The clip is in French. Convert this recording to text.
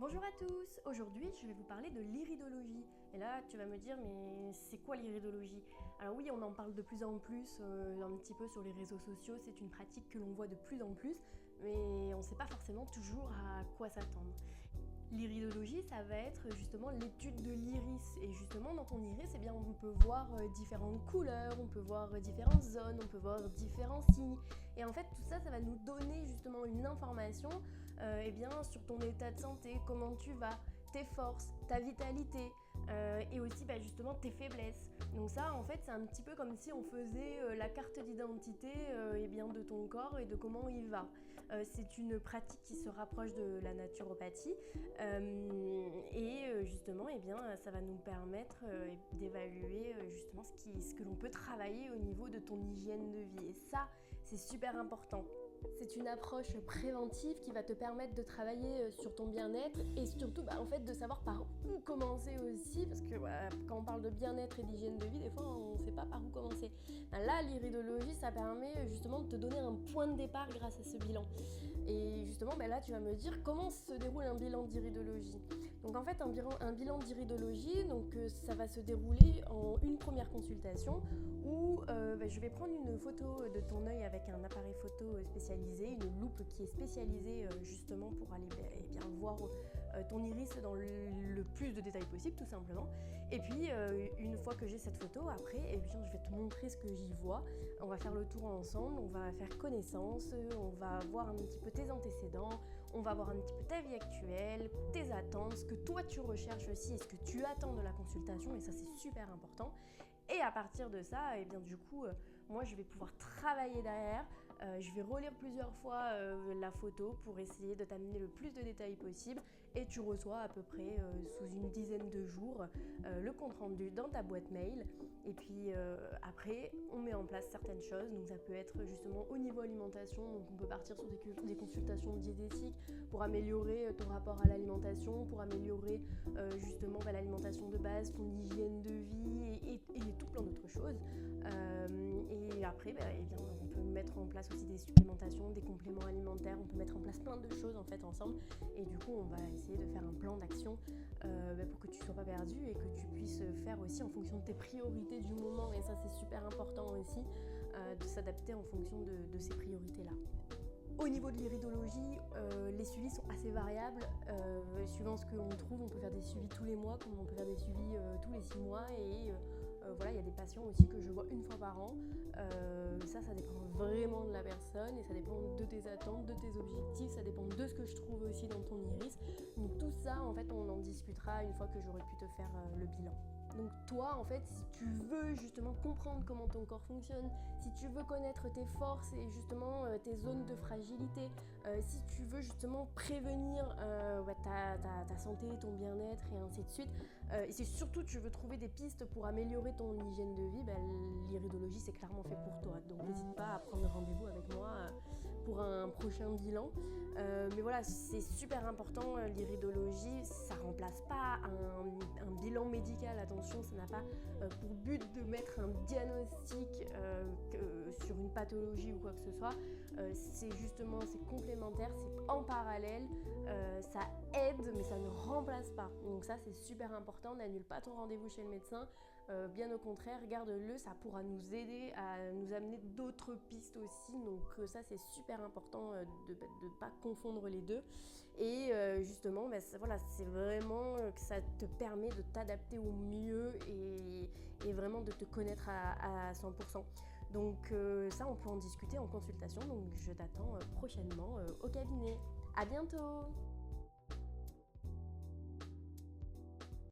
Bonjour à tous, aujourd'hui je vais vous parler de l'iridologie. Et là tu vas me dire mais c'est quoi l'iridologie? Alors oui, on en parle de plus en plus un petit peu sur les réseaux sociaux, c'est une pratique que l'on voit de plus en plus, mais on ne sait pas forcément toujours à quoi s'attendre. L'iridologie, ça va être justement l'étude de l'iris. Et justement, dans ton iris, eh bien, on peut voir différentes couleurs, on peut voir différentes zones, on peut voir différents signes. Et en fait, tout ça, ça va nous donner justement une information eh bien, sur ton état de santé, comment tu vas, tes forces, ta vitalité et aussi justement tes faiblesses. Donc ça, en fait, c'est un petit peu comme si on faisait la carte d'identité eh bien, de ton corps et de comment il va. C'est une pratique qui se rapproche de la naturopathie et justement, eh bien, ça va nous permettre d'évaluer justement ce que l'on peut travailler au niveau de ton hygiène de vie. Et ça, c'est super important. C'est une approche préventive qui va te permettre de travailler sur ton bien-être et surtout en fait, de savoir par où commencer aussi, parce que quand on parle de bien-être et d'hygiène de vie, des fois on ne sait pas par où commencer. Là, l'iridologie, ça permet justement de te donner un point de départ grâce à ce bilan. Et justement, là, tu vas me dire comment se déroule un bilan d'iridologie. Donc en fait, un bilan d'iridologie, ça va se dérouler en une première consultation où je vais prendre une photo de ton œil avec un appareil photo spécialisé, une loupe qui est spécialisée justement pour aller bien voir ton iris dans le plus de détails possible, tout simplement. Et puis une fois que j'ai cette photo, après eh bien, je vais te montrer ce que j'y vois. On va faire le tour ensemble, on va faire connaissance, on va voir un petit peu tes antécédents, on va voir un petit peu ta vie actuelle, tes attentes, ce que toi tu recherches aussi et ce que tu attends de la consultation, et ça c'est super important. Et à partir de ça, eh bien, du coup, moi je vais pouvoir travailler derrière. Je vais relire plusieurs fois la photo pour essayer de t'amener le plus de détails possible, et tu reçois à peu près sous une dizaine de jours le compte rendu dans ta boîte mail. Et puis après, on met en place certaines choses. Donc ça peut être justement au niveau alimentation. Donc on peut partir sur des consultations diététiques pour améliorer ton rapport à l'alimentation, pour améliorer justement l'alimentation de base, ton hygiène de vie et tout plein d'autres choses. Et après, eh bien, on peut mettre en place aussi des supplémentations, des compléments alimentaires. On peut mettre en place plein de choses en fait ensemble. Et du coup, on va essayer de faire un plan d'action pour que tu ne sois pas perdu et que tu puisses faire aussi en fonction de tes priorités du moment. Et ça, c'est super important aussi de s'adapter en fonction de ces priorités-là. Au niveau de l'iridologie, les suivis sont assez variables. Suivant ce qu'on trouve, on peut faire des suivis tous les mois, comme on peut faire des suivis tous les 6 mois. Et voilà, il y a des patients aussi que je vois une fois par an. Ça dépend vraiment de la personne et ça dépend de tes attentes, de tes objectifs, ça dépend de ce que je trouve aussi dans ton iris. Donc tout ça, en fait, on en discutera une fois que j'aurai pu te faire le bilan. Donc toi, en fait, si tu veux justement comprendre comment ton corps fonctionne, si tu veux connaître tes forces et justement tes zones de fragilité, si tu veux justement prévenir ta santé, ton bien-être et ainsi de suite, et si surtout tu veux trouver des pistes pour améliorer ton hygiène de vie, l'iridologie c'est clairement fait pour toi. Donc n'hésite pas à prendre rendez-vous avec moi pour un prochain bilan. Mais voilà, c'est super important, l'iridologie, ça remplace pas un bilan médical, attention, ça n'a pas pour but de mettre un diagnostic sur une pathologie ou quoi que ce soit. C'est complémentaire, c'est en parallèle, ça aide mais ça ne remplace pas. Donc ça c'est super important, n'annule pas ton rendez-vous chez le médecin. Bien au contraire, garde-le, ça pourra nous aider à nous amener d'autres pistes aussi. Donc ça c'est super important de ne pas confondre les deux. Et justement, c'est vraiment que ça te permet de t'adapter au mieux et vraiment de te connaître à 100%. Donc ça, on peut en discuter en consultation. Donc je t'attends prochainement au cabinet. À bientôt!